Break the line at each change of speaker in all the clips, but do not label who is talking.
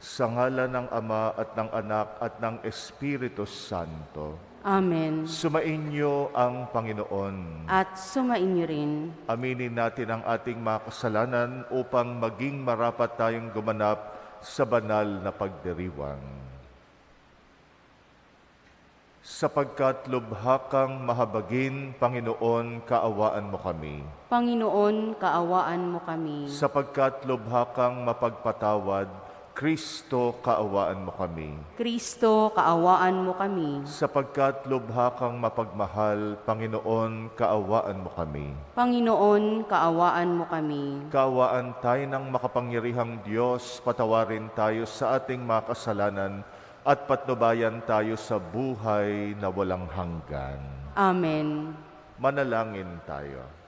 Sa ngalan ng Ama at ng Anak at ng Espiritu Santo.
Amen.
Sumainyo ang Panginoon.
At sumainyo rin.
Aminin natin ang ating mga kasalanan upang maging marapat tayong gumanap sa banal na pagdiriwang. Sapagkat lubha kang mahabagin, Panginoon, kaawaan mo kami.
Panginoon, kaawaan mo kami.
Sapagkat lubha kang mapagpatawad, Kristo, kaawaan mo kami.
Kristo, kaawaan mo kami.
Sapagkat lubha kang mapagmahal, Panginoon, kaawaan mo kami.
Panginoon, kaawaan mo kami.
Kaawaan tayo ng makapangyarihang Diyos, patawarin tayo sa ating mga kasalanan at patnubayan tayo sa buhay na walang hanggan.
Amen.
Manalangin tayo.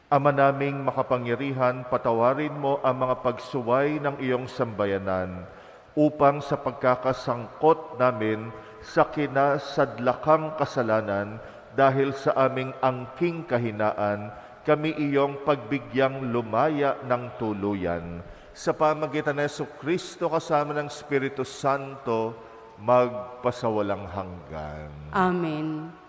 Ama naming makapangyarihan, patawarin mo ang mga pagsuway ng iyong sambayanan upang sa pagkakasangkot namin sa kinasadlakang kasalanan dahil sa aming angking kahinaan, kami iyong pagbigyang lumaya ng tuluyan. Sa pamagitan ng Jesucristo kasama ng Espiritu Santo, magpasawalang hanggan.
Amen.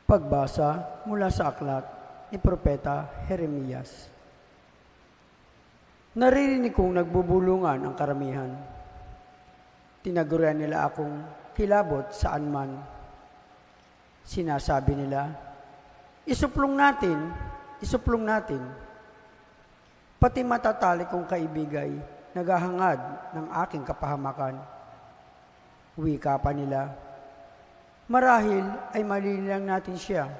Pagbasa mula sa aklat ni Propeta Jeremias. Naririnig kong nagbubulungan ang karamihan. Tinagurian nila akong kilabot saan man. Sinasabi nila, isuplong natin. Pati matatali kong kaibigay, naghahangad ng aking kapahamakan. Wika pa nila, marahil ay malililang natin siya.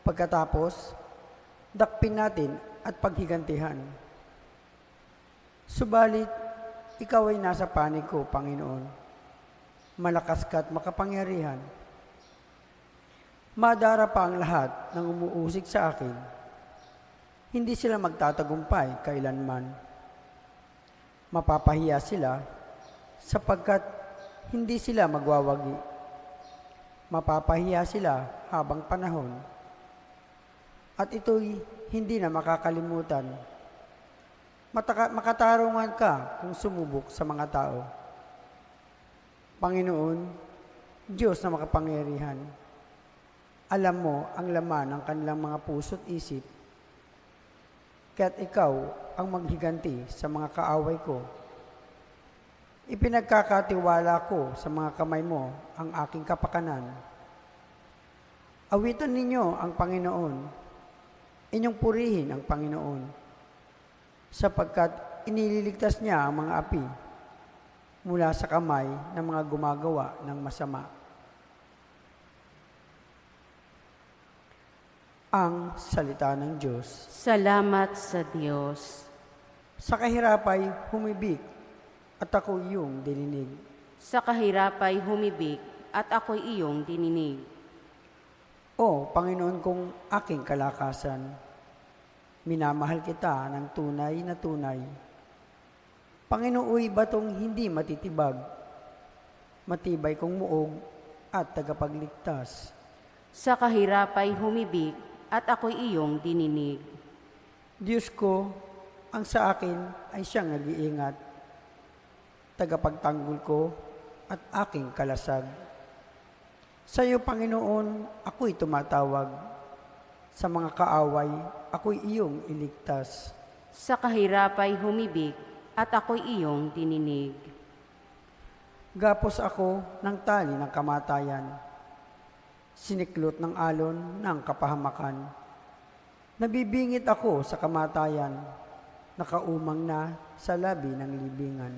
Pagkatapos, dakpin natin at paghigantihan. Subalit, ikaw ay nasa panig ko, Panginoon. Malakas ka at makapangyarihan. Madara pa ang lahat ng umuusig sa akin. Hindi sila magtatagumpay kailanman. Mapapahiya sila sapagkat hindi sila magwawagi. Mapapahiya sila habang panahon. At ito'y hindi na makakalimutan. Makatarungan ka kung sumubok sa mga tao. Panginoon, Diyos na makapangyarihan, alam mo ang laman ng kanilang mga puso't isip, kaya't ikaw ang maghiganti sa mga kaaway ko. Ipinagkakatiwala ko sa mga kamay mo ang aking kapakanan. Awitan ninyo ang Panginoon, inyong purihin ang Panginoon, sapagkat inililigtas niya ang mga api mula sa kamay ng mga gumagawa ng masama. Ang salita ng Diyos.
Salamat sa Diyos.
Sa kahirapay humibik at ako iyong dininig.
Sa kahirapay humibik at ako'y iyong dininig.
O Panginoon kong aking kalakasan, minamahal kita ng tunay na tunay. Panginooy batong hindi matitibag, matibay kong muog at tagapagligtas.
Sa kahirapay humibik at ako'y iyong dininig.
Diyos ko, ang sa akin ay siyang nag-iingat, tagapagtanggol ko at aking kalasag. Sa iyo, Panginoon, ako'y tumatawag. Sa mga kaaway, ako'y iyong iligtas.
Sa kahirapay humibik at ako'y iyong dininig.
Gapos ako ng tali ng kamatayan, siniklot ng alon ng kapahamakan. Nabibingit ako sa kamatayan, nakaumang na sa labi ng libingan.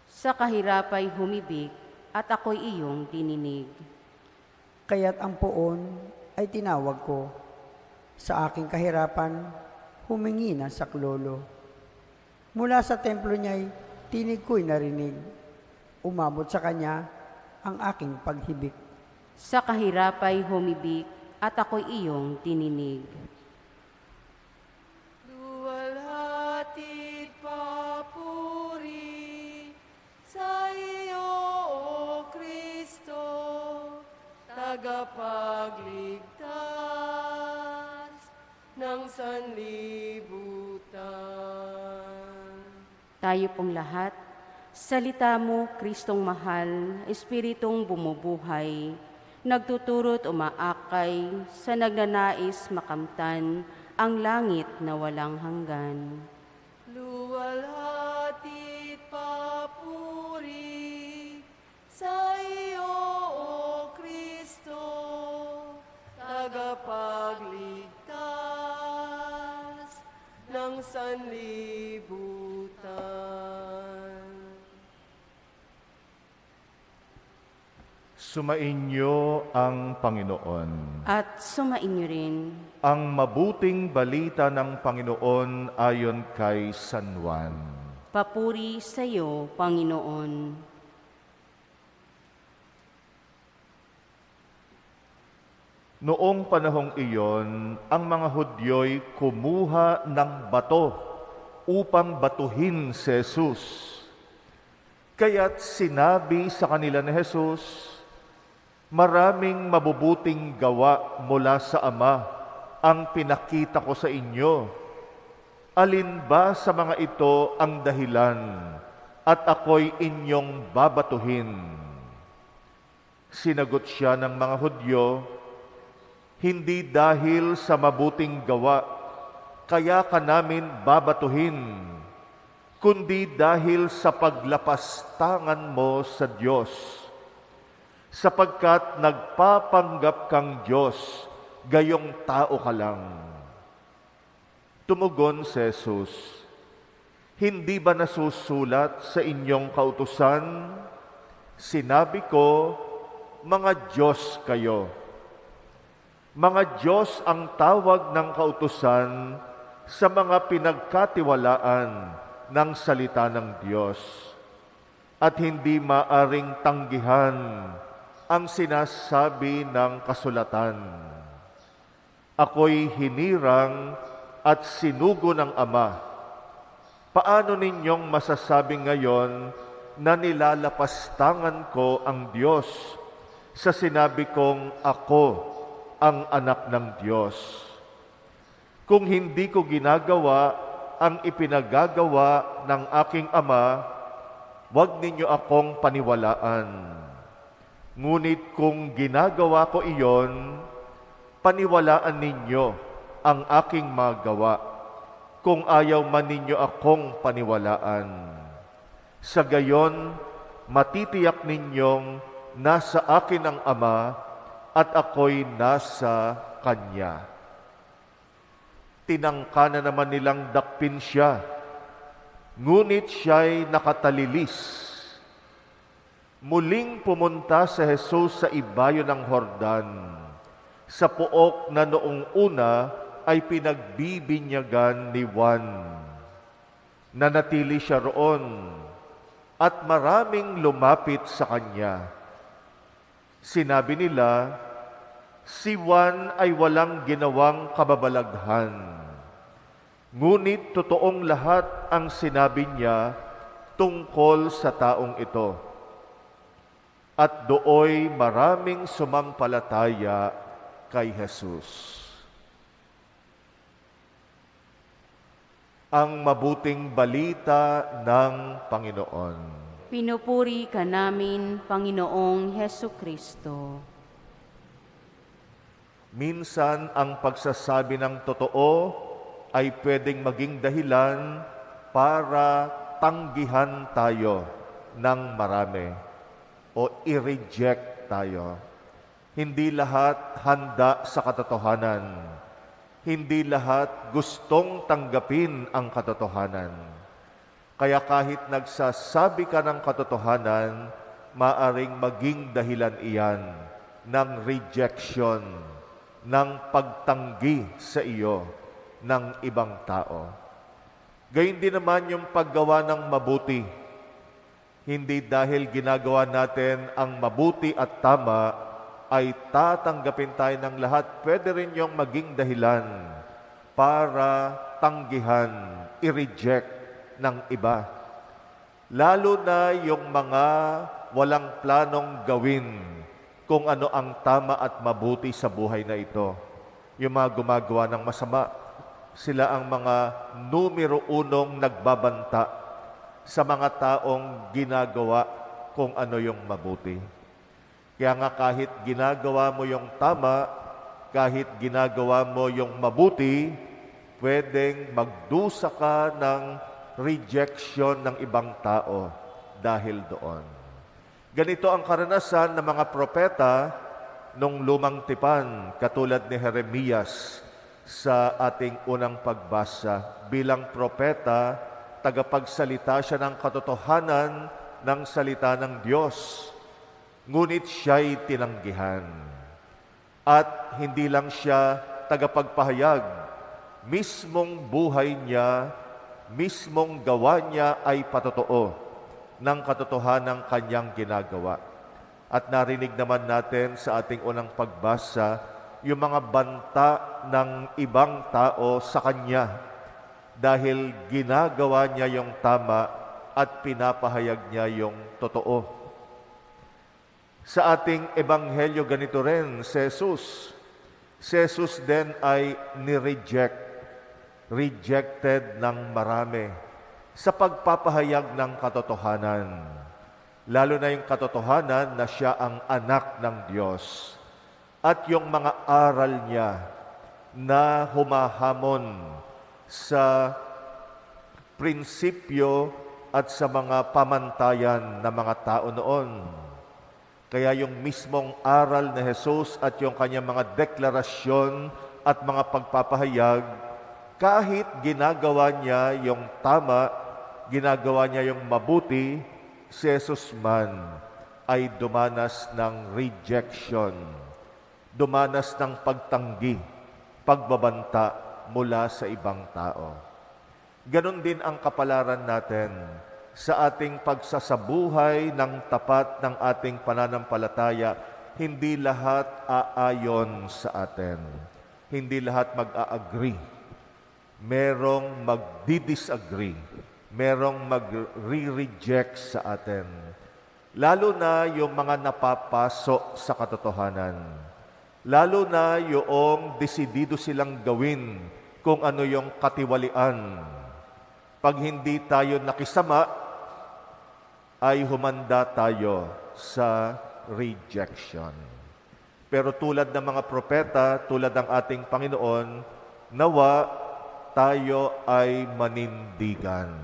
Sa kahirapay humibik at ako'y iyong dininig.
Kaya't ang poon ay tinawag ko. Sa aking kahirapan, humingi ng saklolo. Mula sa templo niya'y tinig ko'y narinig. Umabot sa kanya ang aking paghibik.
Sa kahirapay humibik at ako'y iyong dininig.
Luwalhati papuri sa iyo, O Kristo. tagapagligtas ng sanlibutan.
Tayo pong lahat, salita mo, Kristong mahal, Espiritong bumubuhay, nagtuturo't umaakay sa nagnanais makamtan ang langit na walang hanggan.
Luwalhati't papuri sa iyo, O Kristo, tagapagligtas ng sanlibutan.
Sumainyo ang Panginoon.
At sumainyo rin.
Ang mabuting balita ng Panginoon ayon kay San Juan.
Papuri sa iyo, Panginoon.
Noong panahong iyon, ang mga Hudyo'y kumuha ng bato upang batuhin si Jesus. Kaya't sinabi sa kanila ni Jesus, "Maraming mabubuting gawa mula sa Ama ang pinakita ko sa inyo. Alin ba sa mga ito ang dahilan at ako'y inyong babatuhin?" Sinagot siya ng mga Hudyo, "Hindi dahil sa mabuting gawa, kaya ka namin babatuhin, kundi dahil sa paglapastangan mo sa Diyos. Sapagkat nagpapanggap kang Diyos, gayong tao ka lang." Tumugon si Jesus, "Hindi ba nasusulat sa inyong kautusan? Sinabi ko, mga Diyos kayo." Mga Diyos ang tawag ng kautusan sa mga pinagkatiwalaan ng salita ng Diyos, at hindi maaring tanggihan ang sinasabi ng kasulatan. "Ako'y hinirang at sinugo ng Ama." Paano ninyong masasabi ngayon na nilalapastangan ko ang Diyos sa sinabi kong ako ang anak ng Diyos? Kung hindi ko ginagawa ang ipinagagawa ng aking Ama, huwag ninyo akong paniwalaan. Ngunit kung ginagawa ko iyon, paniwalaan ninyo ang aking magawa, kung ayaw man ninyo akong paniwalaan. Sa gayon, matitiyak ninyong nasa akin ang Ama at ako'y nasa Kanya. Tinangka na naman nilang dakpin siya, ngunit siya'y nakatalilis. Muling pumunta si Jesus sa ibayo ng Jordan, sa pook na noong una ay pinagbibinyagan ni Juan. Nanatili siya roon, at maraming lumapit sa kanya. Sinabi nila, "Si Juan ay walang ginawang kababalaghan. Ngunit totoong lahat ang sinabi niya tungkol sa taong ito." At dooy maraming sumampalataya kay Jesus. Ang mabuting balita ng Panginoon.
Pinupuri ka namin, Panginoong Hesu Kristo.
Minsan ang pagsasabi ng totoo ay pwedeng maging dahilan para tanggihan tayo ng marami o i-reject tayo. Hindi lahat handa sa katotohanan. Hindi lahat gustong tanggapin ang katotohanan. Kaya kahit nagsasabi ka ng katotohanan, maaring maging dahilan iyan ng rejection, ng pagtanggi sa iyo ng ibang tao. Gayun din naman yung paggawa ng mabuti. Hindi dahil ginagawa natin ang mabuti at tama, ay tatanggapin tayo ng lahat. Pwede rin yung maging dahilan para tanggihan, i-reject ng iba. Lalo na yung mga walang planong gawin kung ano ang tama at mabuti sa buhay na ito. Yung mga gumagawa ng masama, sila ang mga numero unong nagbabanta sa mga taong ginagawa kung ano yung mabuti. Kaya nga kahit ginagawa mo yung tama, kahit ginagawa mo yung mabuti, pwedeng magdusa ka ng rejection ng ibang tao dahil doon. Ganito ang karanasan ng mga propeta nung lumang tipan, katulad ni Jeremias sa ating unang pagbasa. Bilang propeta, tagapagsalita siya ng katotohanan ng salita ng Diyos. Ngunit siya'y tinanggihan. At hindi lang siya tagapagpahayag. Mismong buhay niya, mismong gawa niya ay patotoo ng katotohanan ng kanyang ginagawa. At narinig naman natin sa ating unang pagbasa yung mga banta ng ibang tao sa kanya dahil ginagawa niya yung tama at pinapahayag niya yung totoo. Sa ating ebanghelyo ganito rin si Jesus. Si Jesus din ay rejected ng marami sa pagpapahayag ng katotohanan. Lalo na yung katotohanan na siya ang anak ng Diyos. At yung mga aral niya na humahamon sa prinsipyo at sa mga pamantayan ng mga tao noon. Kaya yung mismong aral ni Jesus at yung kanyang mga deklarasyon at mga pagpapahayag, kahit ginagawa niya yung tama, ginagawa niya yung mabuti, si Jesus man ay dumanas ng rejection, dumanas ng pagtanggi, pagbabanta mula sa ibang tao. Ganon din ang kapalaran natin sa ating pagsasabuhay ng tapat ng ating pananampalataya. Hindi lahat aayon sa atin. Hindi lahat mag-a-agree. Merong magdi-disagree. Merong mag-re-reject sa atin. Lalo na yung mga napapasok sa katotohanan. Lalo na yung desidido silang gawin kung ano yung katiwalian. Pag hindi tayo nakisama, ay humanda tayo sa rejection. Pero tulad ng mga propeta, tulad ng ating Panginoon, nawa tayo ay manindigan.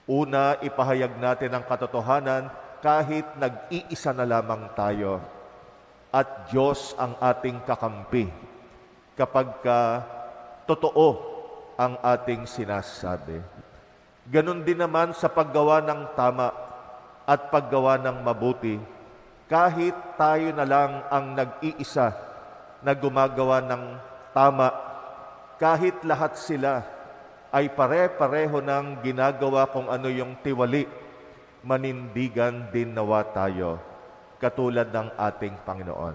Una, ipahayag natin ang katotohanan kahit nag-iisa na lamang tayo. At Diyos ang ating kakampi kapag totoo ang ating sinasabi. Ganon din naman sa paggawa ng tama at paggawa ng mabuti. Kahit tayo na lang ang nag-iisa na gumagawa ng tama, kahit lahat sila ay pare-pareho ng ginagawa kung ano yung tiwali, manindigan din nawa tayo, katulad ng ating Panginoon.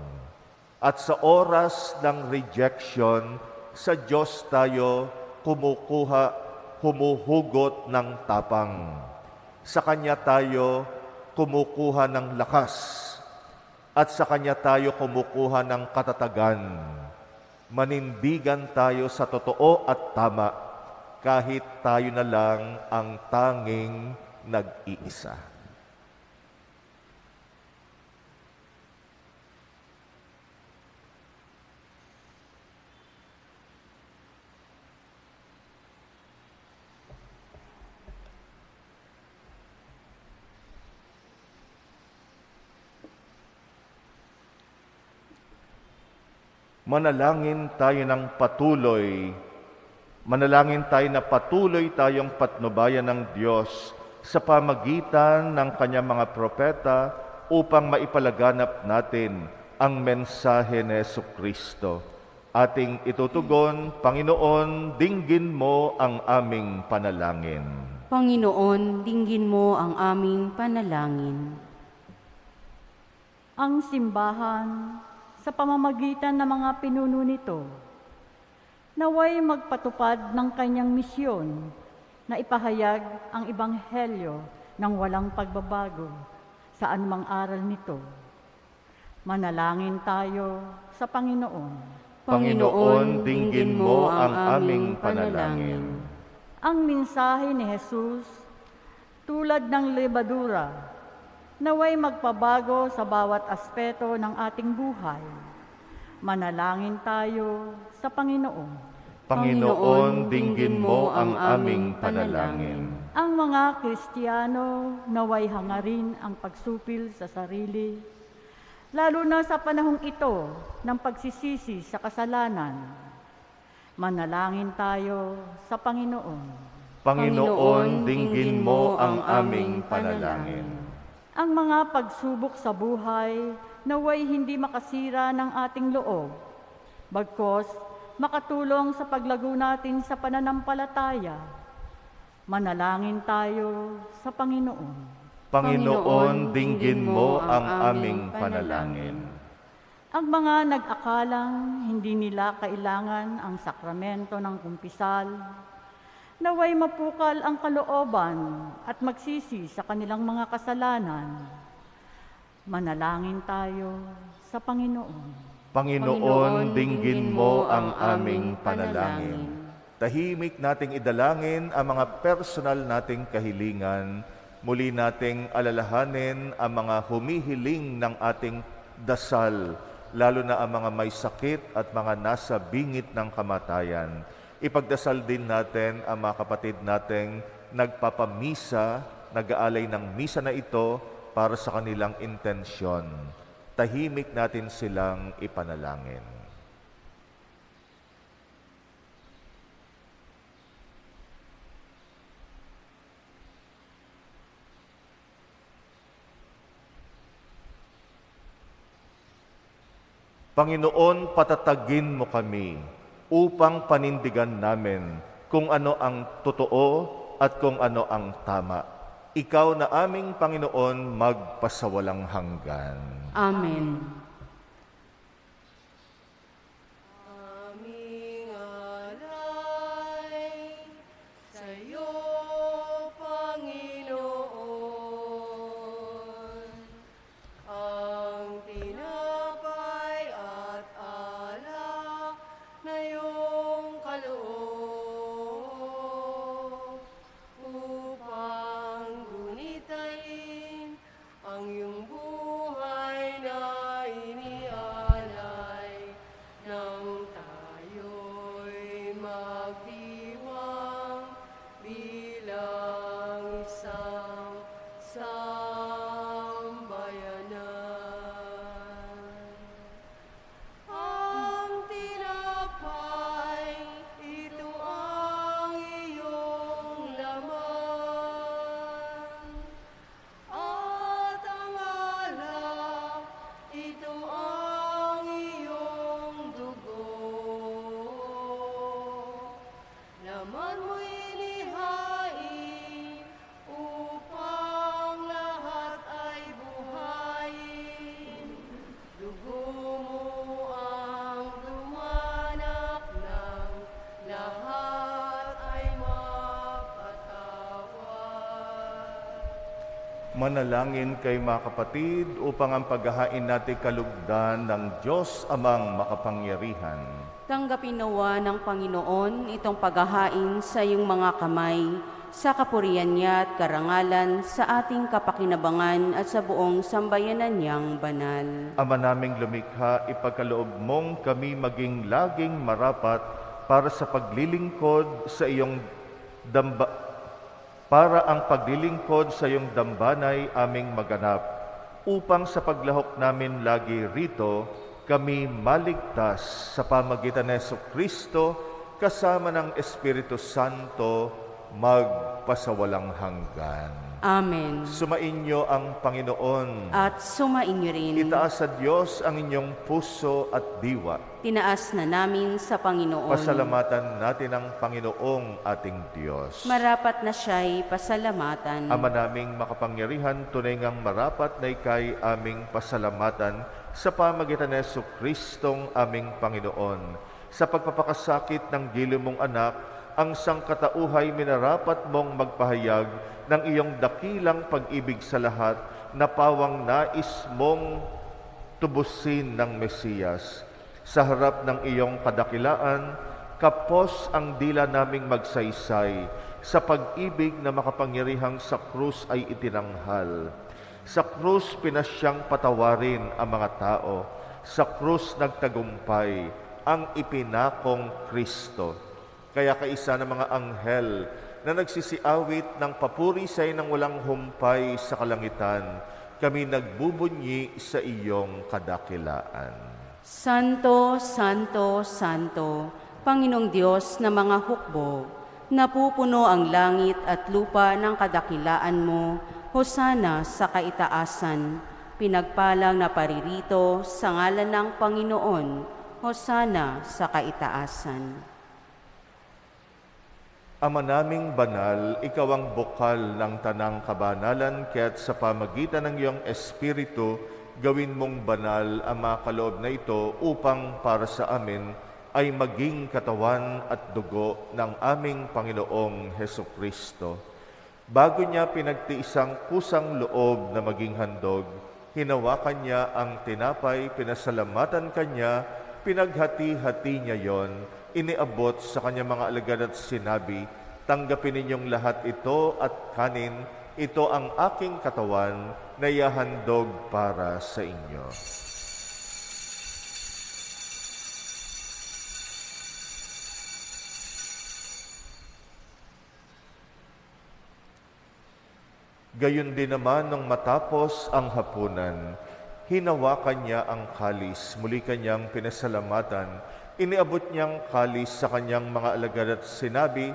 At sa oras ng rejection, sa Diyos tayo humuhugot ng tapang. Sa Kanya tayo kumukuha ng lakas. At sa Kanya tayo kumukuha ng katatagan. Manindigan tayo sa totoo at tama, kahit tayo na lang ang tanging nag-iisa. Manalangin tayo ng patuloy. Manalangin tayo na patuloy tayong patnubayan ng Diyos sa pamagitan ng Kanyang mga propeta upang maipalaganap natin ang mensahe ni Jesucristo. Ating itutugon, Panginoon, dinggin mo ang aming panalangin.
Panginoon, dinggin mo ang aming panalangin.
Ang simbahan, sa pamamagitan ng mga pinuno nito, naway magpatupad ng kanyang misyon na ipahayag ang ebanghelyo ng walang pagbabago sa anumang aral nito. Manalangin tayo sa Panginoon.
Panginoon, dinggin mo ang aming panalangin.
Ang mensahe ni Jesus, tulad ng lebadura, naway magpabago sa bawat aspeto ng ating buhay. Manalangin tayo sa Panginoon.
Panginoon, dinggin mo ang aming panalangin.
Ang mga Kristiyano naway hangarin ang pagsupil sa sarili, lalo na sa panahong ito ng pagsisisi sa kasalanan. Manalangin tayo sa Panginoon.
Panginoon, dinggin mo ang aming panalangin.
Ang mga pagsubok sa buhay naway hindi makasira ng ating loob, bagkos makatulong sa paglago natin sa pananampalataya. Manalangin tayo sa Panginoon.
Panginoon, dinggin mo ang aming panalangin.
Ang mga nag-akalang hindi nila kailangan ang sakramento ng kumpisal, naway mapukal ang kalooban at magsisi sa kanilang mga kasalanan. Manalangin tayo sa Panginoon.
Panginoon, dinggin mo ang aming panalangin. Tahimik nating idalangin ang mga personal nating kahilingan. Muli nating alalahanin ang mga humihiling ng ating dasal, lalo na ang mga may sakit at mga nasa bingit ng kamatayan. Ipagdasal din natin ang mga kapatid nating nagpapamisa, nag-aalay ng misa na ito para sa kanilang intensyon. Tahimik natin silang ipanalangin. Panginoon, patatagin mo kami upang panindigan namin kung ano ang totoo at kung ano ang tama. Ikaw na aming Panginoon, magpasawalang hanggan.
Amen.
Aming alay sa'yo, Panginoon, ang tinapay at alak na iyong kaloob, upang gunitain ang iyong buhay na inialay, nang tayo'y magdiwang bilang isang sambayanan. Ang tinapay, ito ang iyong laman, at ang alak, ito ang iyong dugo. Laman mo'y inihain upang lahat ay buhayin. Dugo mo ang dumanak ng lahat ay mapatawad.
Manalangin kay mga kapatid upang ang paghahain natin kalugdan ng Diyos Amang makapangyarihan.
Tanggapin nawa ng Panginoon itong paghahain sa iyong mga kamay, sa kapurihan niya at karangalan, sa ating kapakinabangan at sa buong sambayanan niyang banal.
Ama naming lumikha, ipagkaloob mong kami maging laging marapat para sa paglilingkod sa iyong para ang paglilingkod sa iyong dambanay aming maganap, upang sa paglahok namin lagi rito, kami maligtas sa pamagitan ni Jesucristo kasama ng Espiritu Santo magpasawalang hanggan.
Amen.
Sumainyo ang Panginoon.
At sumainyo rin.
Itaas sa Diyos ang inyong puso at diwa.
Tinaas na namin sa Panginoon.
Pasalamatan natin ang Panginoong ating Diyos.
Marapat na siya'y pasalamatan.
Ama naming makapangyarihan, tunay ngang marapat na ikay aming pasalamatan sa pamagitan ni Jesucristong aming Panginoon. Sa pagpapakasakit ng giliw mong anak, ang sangkatauhay minarapat mong magpahayag ng iyong dakilang pag-ibig sa lahat, na pawang nais mong tubusin ng Mesiyas. Sa harap ng iyong kadakilaan, kapos ang dila naming magsaysay sa pag-ibig na makapangyarihang sa krus ay itinanghal. Sa krus pinasyang patawarin ang mga tao. Sa krus nagtagumpay ang ipinakong Kristo. Kaya kaisa ng mga anghel na nagsisiawit ng papuri sa ng walang humpay sa kalangitan, kami nagbubunyi sa iyong kadakilaan.
Santo, Santo, Santo, Panginoong Diyos na mga hukbo, napupuno ang langit at lupa ng kadakilaan mo, hosana sa kaitaasan. Pinagpalang na paririto sa ngalan ng Panginoon, hosana sa kaitaasan.
Ama naming banal, ikaw ang bukal ng tanang kabanalan, kaya't sa pamagitan ng iyong Espiritu, gawin mong banal ang mga kaloob na ito upang para sa amin ay maging katawan at dugo ng aming Panginoong Hesukristo. Bago niya pinagtiisang kusang loob na maging handog, hinawakan niya ang tinapay, pinasalamatan kanya, pinaghati-hati niya yon, iniabot sa kanyang mga alagad at sinabi, "Tanggapin ninyong lahat ito at kanin, ito ang aking katawan na ihahandog para sa inyo." Gayon din naman nung matapos ang hapunan, hinawakan niya ang kalis, muli kanyang pinasalamatan, iniabot niyang kalis sa kanyang mga alagad at sinabi,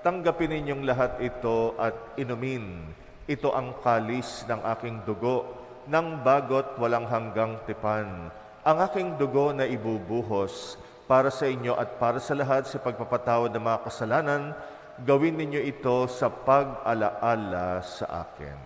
"Tanggapin ninyong lahat ito at inumin. Ito ang kalis ng aking dugo, ng bagot walang hanggang tipan. Ang aking dugo na ibubuhos para sa inyo at para sa lahat sa pagpapatawad ng mga kasalanan. Gawin ninyo ito sa pag-alaala sa akin."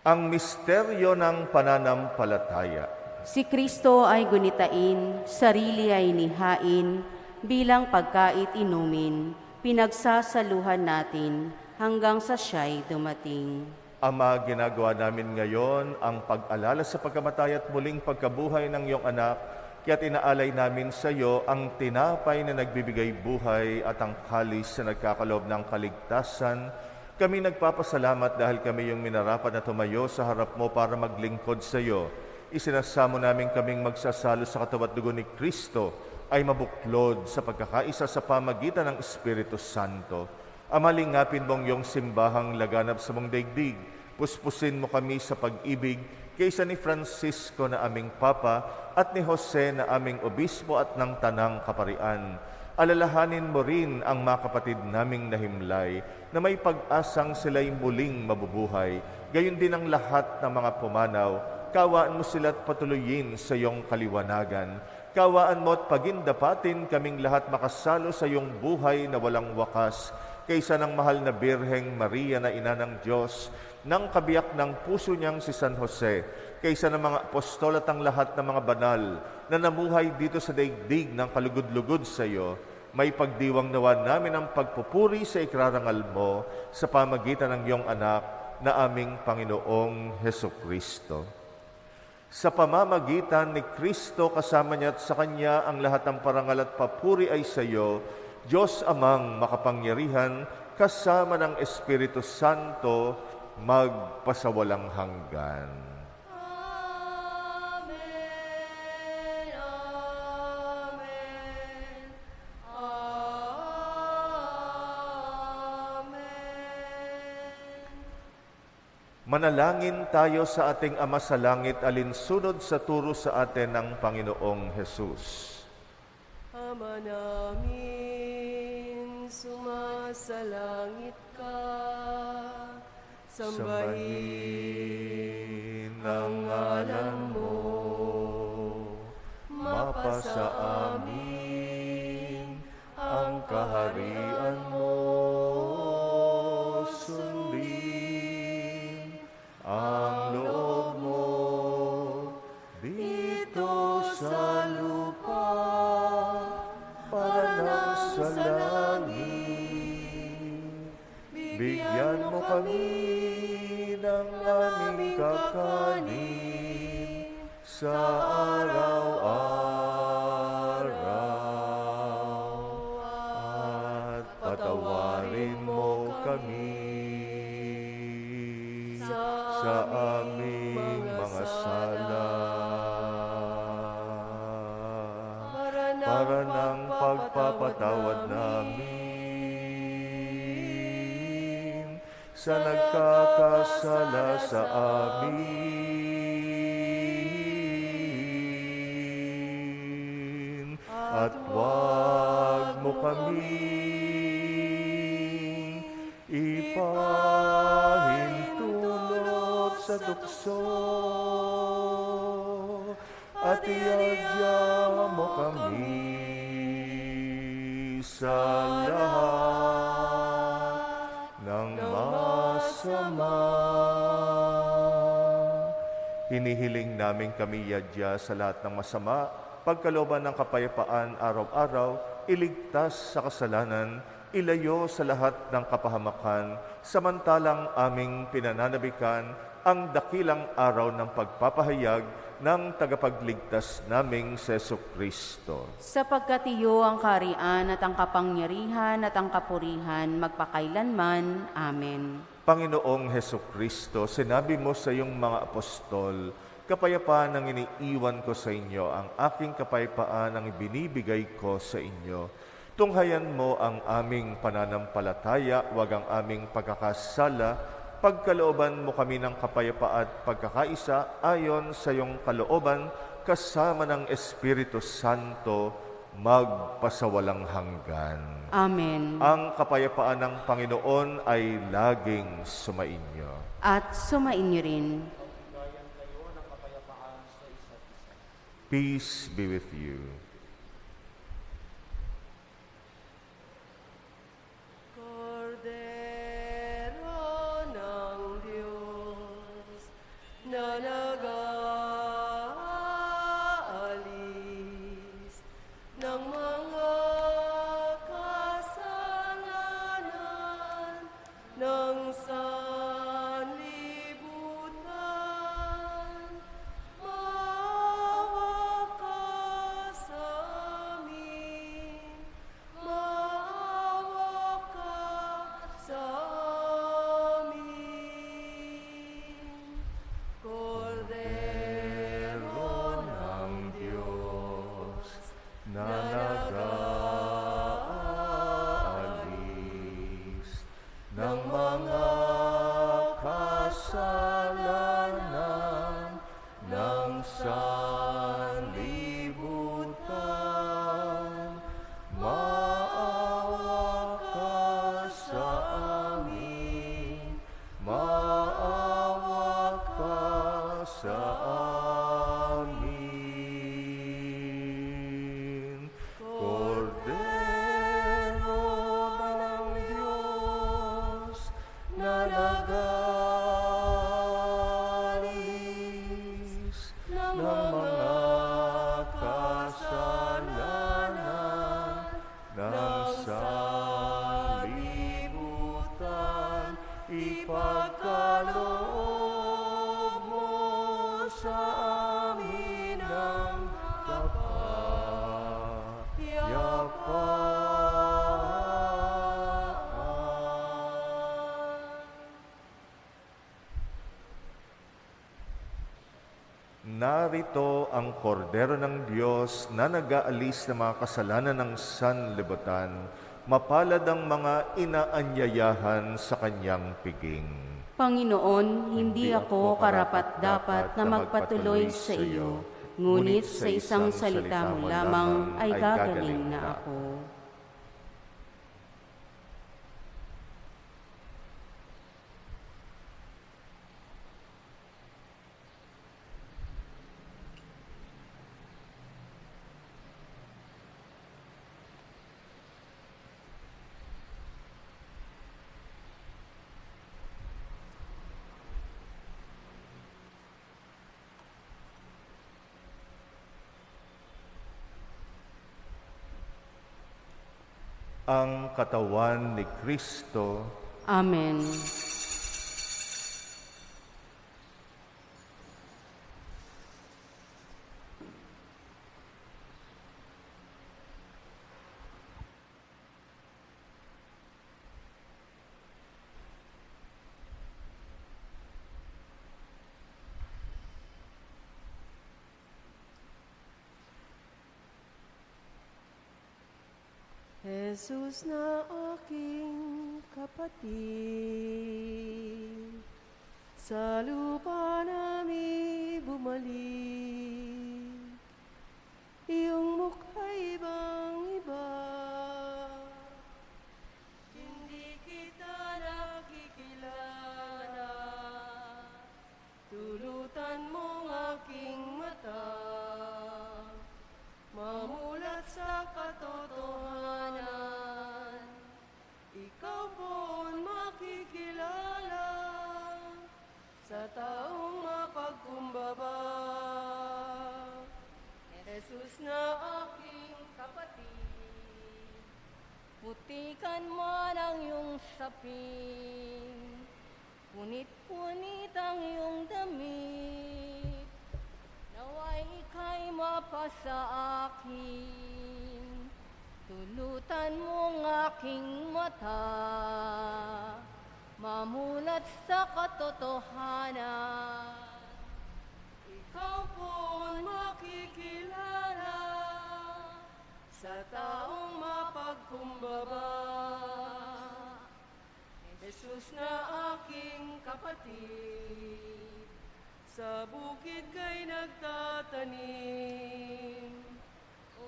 Ang misteryo ng pananampalataya.
Si Kristo ay gunitain, sarili ay nihain, bilang pagkait inumin, pinagsasaluhan natin hanggang sa siya'y dumating.
Ama, ginagawa namin ngayon ang pag-alala sa pagkamatay at muling pagkabuhay ng iyong anak, kaya't inaalay namin sa iyo ang tinapay na nagbibigay buhay at ang kalis na nagkakaloob ng kaligtasan. Kami nagpapasalamat dahil kami yung minarapat na tumayo sa harap mo para maglingkod sa iyo. Isinasamo namin kaming magsasalo sa katawan at dugo ni Kristo ay mabuklod sa pagkakaisa sa pamagitan ng Espiritu Santo. Amalingapin mong iyong simbahang laganap sa mong daigdig. Puspusin mo kami sa pag-ibig kaysa ni Francisco na aming Papa at ni Jose na aming Obispo at ng Tanang Kaparian. Alalahanin mo rin ang mga kapatid naming nahimlay na may pag-asang sila'y muling mabubuhay. Gayon din ang lahat ng mga pumanaw. Kawaan mo sila't patuloyin sa iyong kaliwanagan. Kawaan mo at pagindapatin kaming lahat makasalo sa iyong buhay na walang wakas, kaysa ng mahal na Birheng Maria na ina ng Diyos, ng kabiyak ng puso niyang si San Jose, kaysa ng mga apostol at ang lahat ng mga banal na namuhay dito sa daigdig ng kalugod-lugod sa iyo, may pagdiwang nawa namin ang pagpupuri sa ikrarangal mo sa pamagitan ng iyong anak na aming Panginoong Hesukristo. Sa pamamagitan ni Kristo kasama niya at sa Kanya ang lahat ng parangal at papuri ay sa iyo, Diyos Amang makapangyarihan, kasama ng Espiritu Santo, magpasawalang hanggan.
Amen. Amen. Amen.
Manalangin tayo sa ating Ama sa Langit, alinsunod sa turo sa atin ng Panginoong Hesus.
Ama namin, sumasalangit ka, sambahin ang ngalan mo, mapasa amin ang kaharian mo, sundin ang loob mo dito sa lupa, kami ng aming kakanin sa araw-araw. At patawarin mo kami sa aming mga sala, para ng pagpapatawad namin sa nagkakasala sa amin. At huwag mo kaming ipahintulot sa tukso, at iadya mo kami sa lahat ng masama.
Hinihiling namin kami yadya sa lahat ng masama, pagkalooban ng kapayapaan araw-araw, iligtas sa kasalanan, ilayo sa lahat ng kapahamakan, samantalang aming pinananabikan ang dakilang araw ng pagpapahayag ng tagapagligtas naming si Jesucristo.
Sapagkat iyo ang kaharian at ang kapangyarihan at ang kapurihan magpakailanman. Amen.
Panginoong Jesucristo, sinabi mo sa iyong mga apostol, kapayapaan ang iniiwan ko sa inyo, ang aking kapayapaan ang ibinibigay ko sa inyo. Tunghayan mo ang aming pananampalataya, wag ang aming pagkakasala. Pagkalooban mo kami ng kapayapaan at pagkakaisa ayon sa iyong kalooban, kasama ng Espiritu Santo, magpasawalang hanggan.
Amen.
Ang kapayapaan ng Panginoon ay laging sumainyo.
At sumainyo rin.
Peace be with you.
Cordero ng Diyos na nag-aalis ng mga kasalanan ng sanlibutan, maawa ka sa amin, maawa ka sa amin. Cordero ng
Diyos na nag-aalis ng mga kasalanan ng sanlibutan, maawa ka sa amin, maawa ka sa amin. Cordero ng Diyos na nag-aalis ng mga kasalanan ng sanlibutan, ipagkaloob mo sa amin ang kapayapaan.
Narito ang Kordero ng Diyos na nag-aalis ng mga kasalanan ng sanlibutan. Mapalad ang mga inaanyayahan sa kanyang piging.
Panginoon, hindi ako karapat-dapat na magpatuloy sa iyo, ngunit sa isang salita mo lamang ay gagaling na ako.
Ang katawan ni Kristo.
Amen.
Jesus na aking kapatid, sa lupa namin bumalik, iyong mukha'y ibang-iba. Hindi kita nakikilala, tulutan mong aking mata, mamulat sa katotohanan, ikaw po'y makikilala sa taong mapagkumbaba. Jesus na aking kapatid, putikan man ang iyong sapin, punit-punit ang iyong damit, naway ika'y mapasa akin, tulutan mong aking mata, mamulat sa katotohanan, ikaw po'y makikilala sa taong mapagkumbaba. Jesus na aking kapatid, sa bukid kay nagtatanim,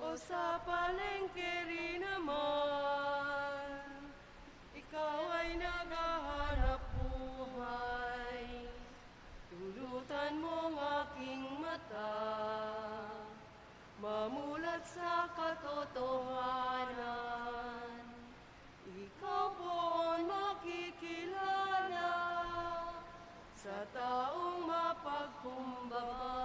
o sa palengke rin naman, ikaw ay naghahanap buhay, tulutan mong aking mata, mamulat sa katotohanan, ikaw po'y makikilala sa taong mapagkumbaba.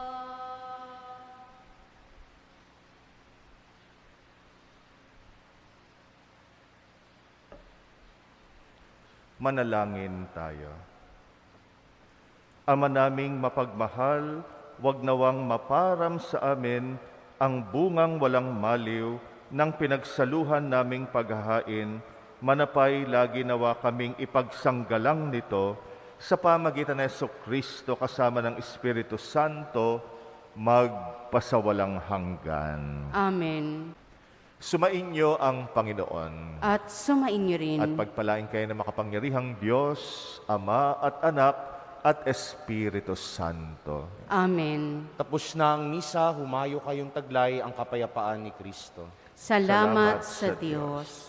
Manalangin tayo. Ama naming mapagmahal, wag nawang maparam sa amin ang bungang walang maliw ng pinagsaluhan naming paghahain, manapay lagi nawa kaming ipagsanggalang nito sa pamagitan ng Jesucristo kasama ng Espiritu Santo, magpasawalang hanggan.
Amen.
Sumainyo ang Panginoon.
At sumainyo rin.
At pagpalain kayo ng makapangyarihang Diyos, Ama at Anak at Espiritu Santo.
Amen.
Tapos na ang misa, humayo kayong taglay ang kapayapaan ni Kristo.
Salamat
Salamat
sa
sa
Diyos.